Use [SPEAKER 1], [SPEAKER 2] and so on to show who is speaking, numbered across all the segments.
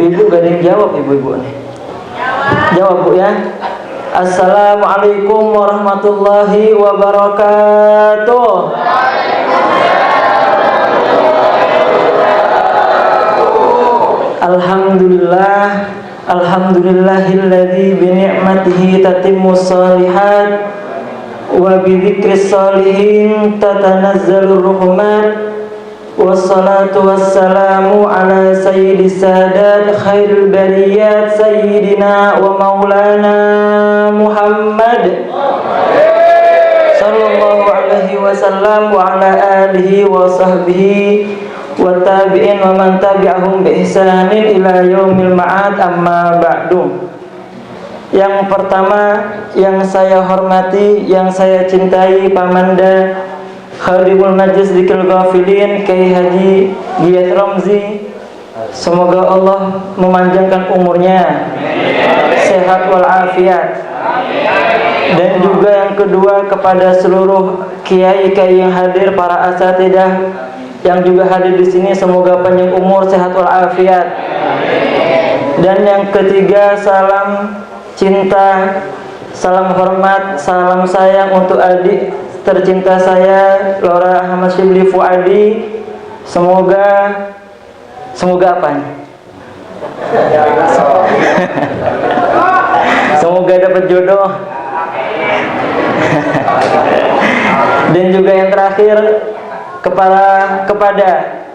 [SPEAKER 1] ibu-ibu gak ada yang jawab, ibu-ibu nih. Jawab Bu ya. Assalamualaikum warahmatullahi wabarakatuh. Alhamdulillah, alhamdulillahilladzi bi ni'matihi tatimmus shalihat wa bi dzikris shalihin tatanazzalur rahmat. Wassalatu wassalamu ala sayyidis sadat khairul bariyat sayyidina wa maulana Muhammad sallallahu alaihi wasallam wa ala alihi wa sahbihi wa tabi'in wa man tabi'ahum bi ihsanin ila yaumil ma'ad, amma ba'du. Yang pertama yang saya hormati, yang saya cintai, Pamanda Khadimul Majlis Dzikrul Ghafilin Kiai Haji Giyas Ramzi, semoga Allah memanjangkan umurnya, sehat walafiat. Dan juga yang kedua kepada seluruh kiai-kiai yang hadir, para asatidah yang juga hadir di sini, semoga panjang umur, sehat walafiat. Dan yang ketiga, salam cinta, salam hormat, salam sayang untuk adik tercinta saya Laura Ahmad Shibli Fuadi. Semoga apa nih? Semoga dapat jodoh. Dan juga yang terakhir kepada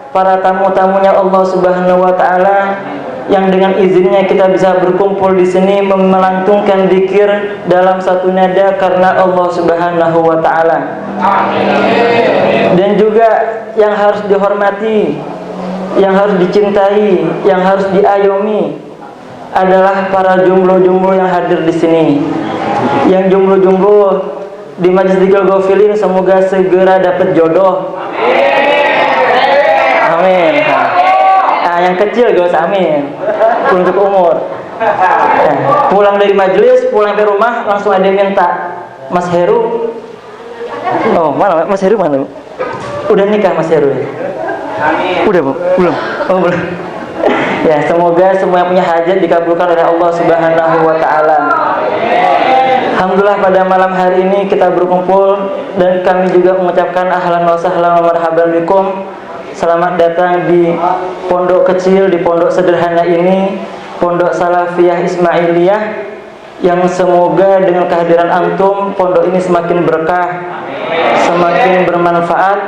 [SPEAKER 1] para tamu-tamunya Allah Subhanahu wa taala, yang dengan izinnya kita bisa berkumpul di sini melantungkan zikir dalam satu nada karena Allah Subhanahu wa taala. Dan juga yang harus dihormati, yang harus dicintai, yang harus diayomi adalah para jomblo-jomblo yang hadir di sini. Yang jomblo-jomblo di Majlis Dzikrul Ghafilin, semoga segera dapat jodoh. Amin. Yang kecil gak usah amin, untuk umur. Pulang dari majelis, pulang ke rumah langsung ada yang minta, Mas Heru. Oh mana Mas Heru, mana? Udah nikah Mas Heru ya? Udah Bu? Belum? Oh belum. Ya, semoga semua yang punya hajat dikabulkan oleh Allah Subhanahu wa taala. Alhamdulillah pada malam hari ini kita berkumpul, dan kami juga mengucapkan ahlan wa sahlan wa marhaban bikum. Selamat datang di pondok kecil, di pondok sederhana ini, Pondok Salafiyah Ismailiyah, yang semoga dengan kehadiran antum pondok ini semakin berkah, semakin bermanfaat,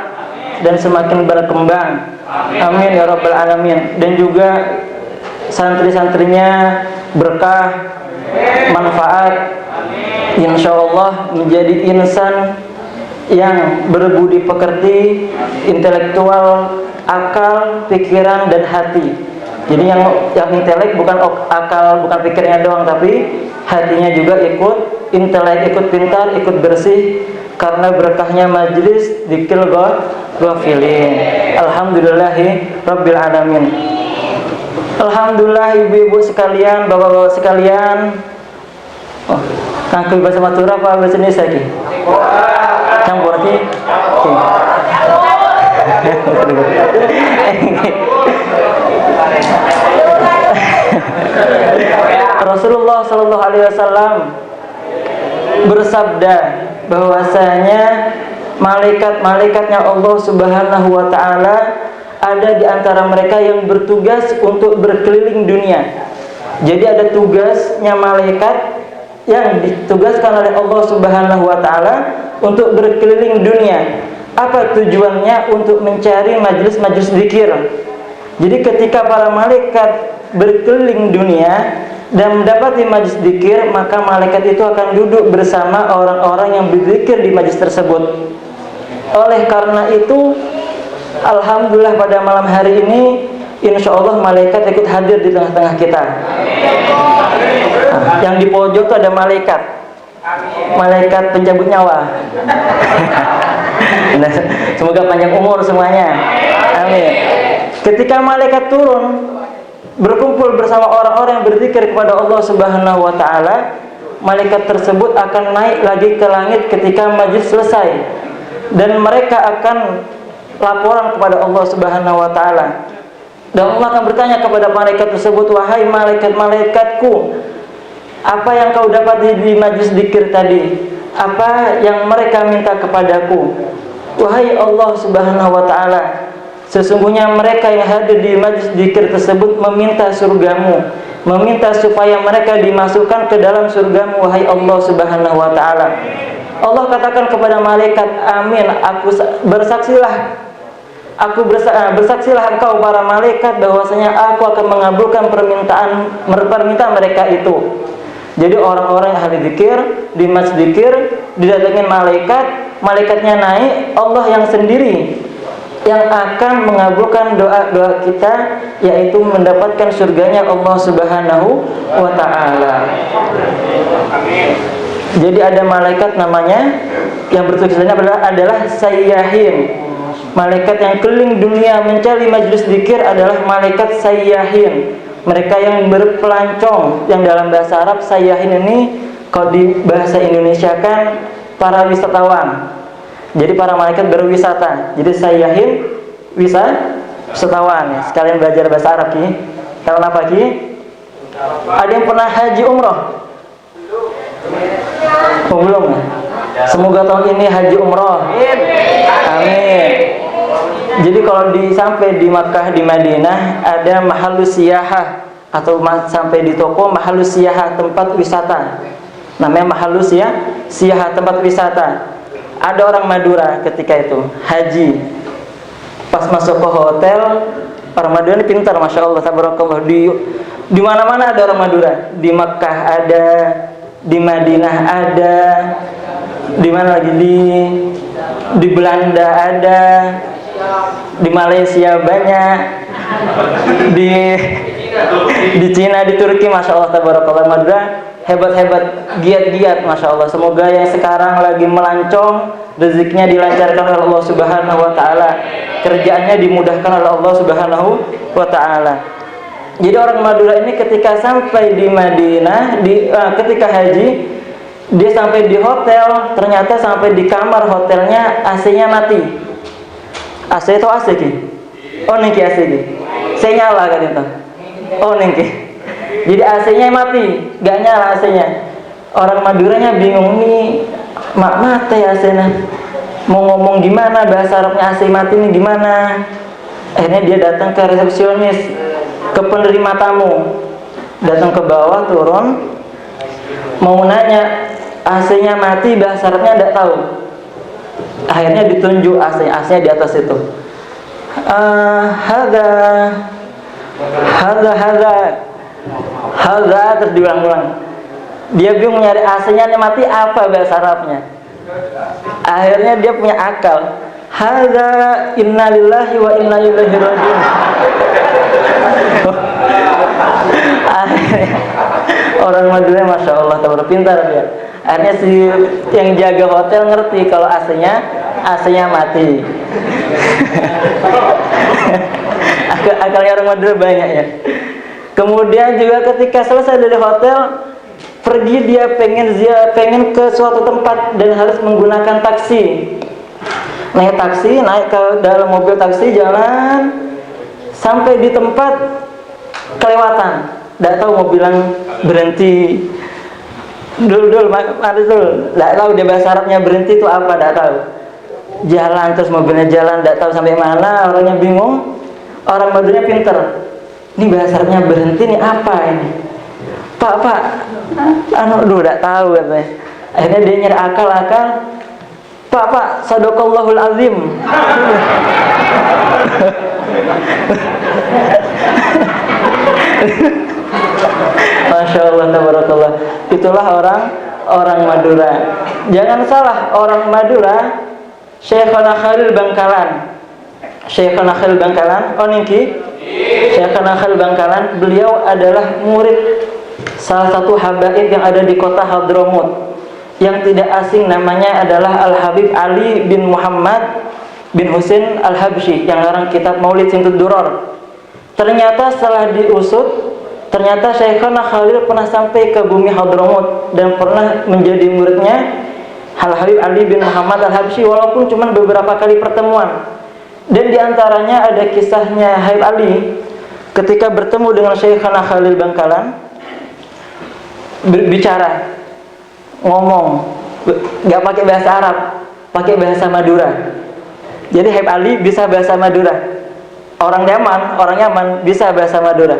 [SPEAKER 1] dan semakin berkembang. Amin ya rabbal alamin. Dan juga santri-santrinya berkah, manfaat, insyaallah menjadi insan yang berbudi pekerti, intelektual, akal, pikiran, dan hati. Jadi yang intelek bukan akal, bukan pikirnya doang, tapi hatinya juga ikut intelek, ikut pintar, ikut bersih, karena berkahnya Majlis Dzikrul Ghafilin. Alhamdulillahi rabbil alamin. Alhamdulillah ibu-ibu sekalian, bapak-bapak sekalian. Oh, kangkui bahasa Madura apa bahasa Indonesia ki? Campur ki. Rasulullah Shallallahu Alaihi Wasallam bersabda bahwasanya malaikat-malaikatnya Allah Subhanahu Wa Taala ada di antara mereka yang bertugas untuk berkeliling dunia. Jadi ada tugasnya malaikat yang ditugaskan oleh Allah Subhanahu wa taala untuk berkeliling dunia. Apa tujuannya? Untuk mencari majelis-majelis zikir. Jadi ketika para malaikat berkeliling dunia dan mendapati majelis zikir, maka malaikat itu akan duduk bersama orang-orang yang berzikir di majelis tersebut. Oleh karena itu, alhamdulillah pada malam hari ini insyaallah malaikat ikut hadir di tengah-tengah kita. Yang di pojok itu ada malaikat, malaikat pencabut nyawa. Semoga panjang umur semuanya. Amin. Ketika malaikat turun berkumpul bersama orang-orang yang berzikir kepada Allah Subhanahu wa taala, malaikat tersebut akan naik lagi ke langit ketika majlis selesai, dan mereka akan laporan kepada Allah Subhanahu wa taala. Dan Allah akan bertanya kepada malaikat tersebut, wahai malaikat-malaikatku, apa yang kau dapat di majlis zikir tadi? Apa yang mereka minta kepadaku? Wahai Allah Subhanahu wa ta'ala, sesungguhnya mereka yang hadir di majlis zikir tersebut meminta surgamu, meminta supaya mereka dimasukkan ke dalam surgamu, wahai Allah Subhanahu wa ta'ala. Allah katakan kepada malaikat, amin, bersaksilah engkau para malaikat bahwasanya aku akan mengabulkan permintaan mereka itu. Jadi orang-orang yang ahli zikir di masjid zikir didatengin malaikat, malaikatnya naik, Allah yang sendiri yang akan mengabulkan doa-doa kita, yaitu mendapatkan surganya Allah Subhanahu wa ta'ala. Jadi ada malaikat namanya yang bertugasnya adalah sayyahin. Malaikat yang keliling dunia mencari majelis zikir adalah malaikat sayyahin. Mereka yang berpelancong, yang dalam bahasa Arab sayyahin ini kalau di bahasa Indonesia kan para wisatawan. Jadi para malaikat berwisata. Jadi sayyahin wisatawan. Sekalian belajar bahasa Arab Ki. Tahun apa Ki? Ada yang pernah haji umroh? Oh, belum ya? Semoga tahun ini haji umroh. Amin. Jadi kalau sampai di Makkah, di Madinah ada mahallus siyahah, atau sampai di toko mahallus siyahah, tempat wisata. Namanya mahallus siyahah, tempat wisata. Ada orang Madura ketika itu haji. Pas masuk ke hotel, orang Madura ini pintar, masya Allah, tabarakallah. Di mana-mana ada orang Madura. Di Makkah ada, di Madinah ada, di mana lagi, di Belanda ada, di Malaysia banyak, di Cina, di Turki, masya Allah, tabarakallah. Madura hebat-hebat, giat-giat, masya Allah. Semoga yang sekarang lagi melancong rezekinya dilancarkan oleh Allah Subhanahu wa ta'ala, kerjaannya dimudahkan oleh Allah Subhanahu wa ta'ala. Jadi orang Madura ini ketika sampai di Madinah, ketika haji, dia sampai di hotel, ternyata sampai di kamar hotelnya AC-nya mati. AC itu AC Ki? Oh niki AC Ki? Saya nyala kan itu? Oh niki. Jadi AC-nya mati, gak nyala AC-nya. Orang Maduranya bingung nih, mati AC-nya. Mau ngomong gimana, bahasa Arabnya AC mati ini gimana? Akhirnya dia datang ke resepsionis, ke penerima tamu. Datang ke bawah, turun, mau nanya, AC-nya mati, bahasa Arabnya enggak tahu. Akhirnya ditunjuk AC-nya di atas itu. Hadza, terus diulang-ulang. Dia bingung nyari AC-nya mati apa bahasa Arabnya. Akhirnya dia punya akal. Hadza innalillahi wa inna ilaihi raji'un. Orang Madura masya Allah, tahu pintar dia. Akhirnya si yang jaga hotel ngerti kalau AC-nya mati. Akalnya orang Madura banyak ya. Kemudian juga ketika selesai dari hotel, pergi dia pengen ke suatu tempat dan harus menggunakan taksi. Naik ke dalam mobil taksi, jalan sampai di tempat kelewatan. Tidak tahu mau bilang berhenti. Dul, tidak tahu dia bahasa Arabnya berhenti itu apa, tidak tahu. Jalan terus mobilnya jalan, tidak tahu sampai mana, orangnya bingung. Orang Maduranya pinter. Ini bahasa Arabnya berhenti nih apa ini? Pak, tidak tahu katanya. Akhirnya dia nyari akal. Pak, sadaqallahul azim. Masya Allah, tabarakallah. Itulah orang Madura. Jangan salah, orang Madura Syekhana Khalil Bangkalan. Oh niki Syekhana Khalil Bangkalan. Beliau adalah murid salah satu habaib yang ada di kota Hadramut, yang tidak asing namanya adalah Al-Habib Ali bin Muhammad bin Husain Al-Habsyi yang ngarang kitab Maulid Simtud Duror. Ternyata setelah diusut, ternyata Syekhana Khalil pernah sampai ke bumi Hadramut dan pernah menjadi muridnya Al-Habib Ali bin Muhammad Al-Habsyi, walaupun cuma beberapa kali pertemuan. Dan diantaranya ada kisahnya Habib Ali ketika bertemu dengan Syekhana Khalil Bangkalan, berbicara, ngomong, nggak pakai bahasa Arab, pakai bahasa Madura. Jadi Habib Ali bisa bahasa Madura, orang Yaman bisa bahasa Madura.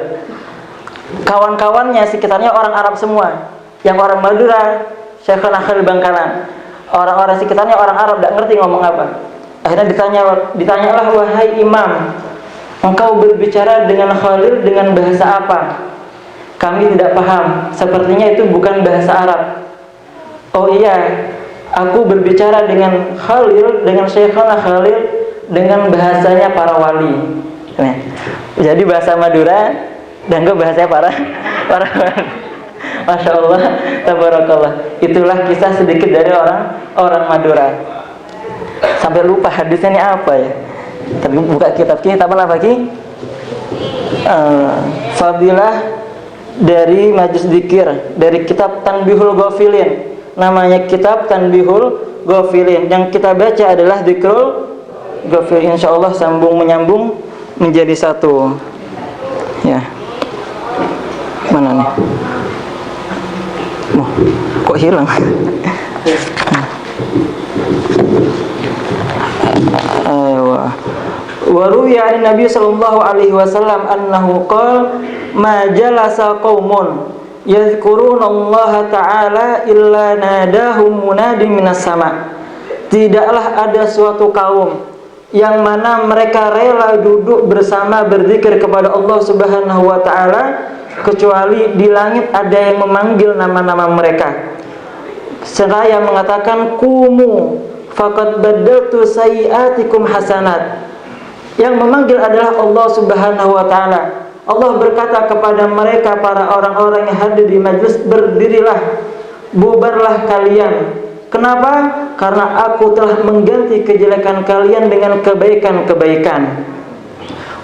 [SPEAKER 1] Kawan-kawannya sekitarnya orang Arab semua, yang orang Madura Syekhana Khalil Bangkalan, orang-orang sekitarnya orang Arab, nggak ngerti ngomong apa. Akhirnya ditanyalah, wahai imam, engkau berbicara dengan Khalil dengan bahasa apa? Kami tidak paham, sepertinya itu bukan bahasa Arab. Oh iya, aku berbicara dengan Khalil, dengan Syekhana Khalil, dengan bahasanya para wali. Nah, jadi bahasa Madura dan ke bahasanya para wali. Masya Allah, tabarakallah. Itulah kisah sedikit dari orang Madura. Sampai lupa hadisnya ini apa ya. Tapi buka kitab apa lagi? Fadilah dari Majlis Dzikir, dari kitab Tanbihul Ghafilin. Namanya kitab Tanbihul Ghafilin. Yang kita baca adalah Dzikrul Ghafilin. Insyaallah sambung menyambung menjadi satu. Ya. Mana nih? Kok hilang? Wa ruwiya an Nabi sallallahu alaihi wasallam annahu qala ma jalasa qaumun yadhkuruna Allah taala illa nadahum munadi minas sama. Tidaklah ada suatu kaum yang mana mereka rela duduk bersama berzikir kepada Allah Subhanahu wa taala kecuali di langit ada yang memanggil nama-nama mereka. Seraya mengatakan kumu faqad badaltu sayiatikum hasanat. Yang memanggil adalah Allah Subhanahu wa taala. Allah berkata kepada mereka, para orang-orang yang hadir di majlis, berdirilah, bubarlah kalian. Kenapa? Karena aku telah mengganti kejelekan kalian dengan kebaikan-kebaikan.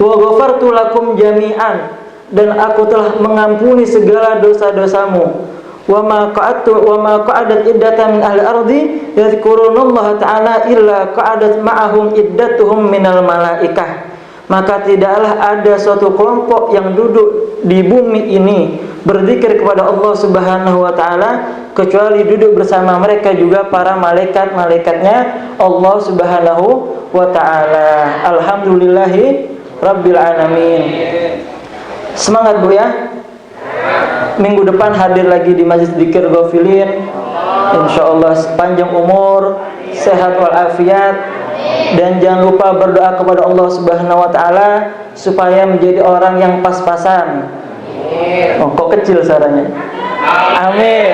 [SPEAKER 1] Wa ghafartu lakum jami'an, dan aku telah mengampuni segala dosa-dosamu. Wa ma qa'adat iddatan min ahli ardi yadhkurunallaha ta'ala illa qa'adat ma'ahum iddatuhum minal malaikah. Maka tidaklah ada suatu kelompok yang duduk di bumi ini berzikir kepada Allah Subhanahu wa taala kecuali duduk bersama mereka juga para malaikat-malaikatnya Allah Subhanahu wa taala. Alhamdulillahi rabbil alamin. Semangat Bu ya. Minggu depan hadir lagi di Majlis Dzikir Ghafilin. Insyaallah panjang umur, sehat walafiat, dan jangan lupa berdoa kepada Allah Subhanahu wa taala supaya menjadi orang yang pas-pasan. Oh, kok kecil suaranya? Amin.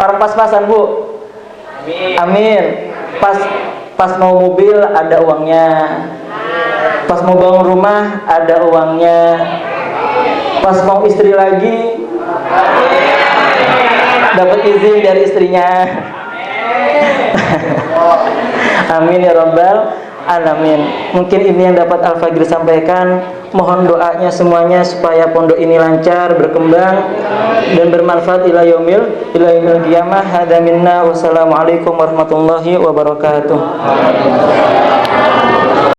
[SPEAKER 1] Orang pas-pasan, Bu. Amin. Pas mau mobil ada uangnya. Pas mau bangun rumah ada uangnya. Pas mau istri lagi dapat izin dari istrinya. Amin ya rabbal alamin. Mungkin ini yang dapat Al-Fagir sampaikan. Mohon doanya semuanya supaya pondok ini lancar, berkembang dan bermanfaat ila yaumil qiyamah. Hada minna, wassalamualaikum warahmatullahi wabarakatuh.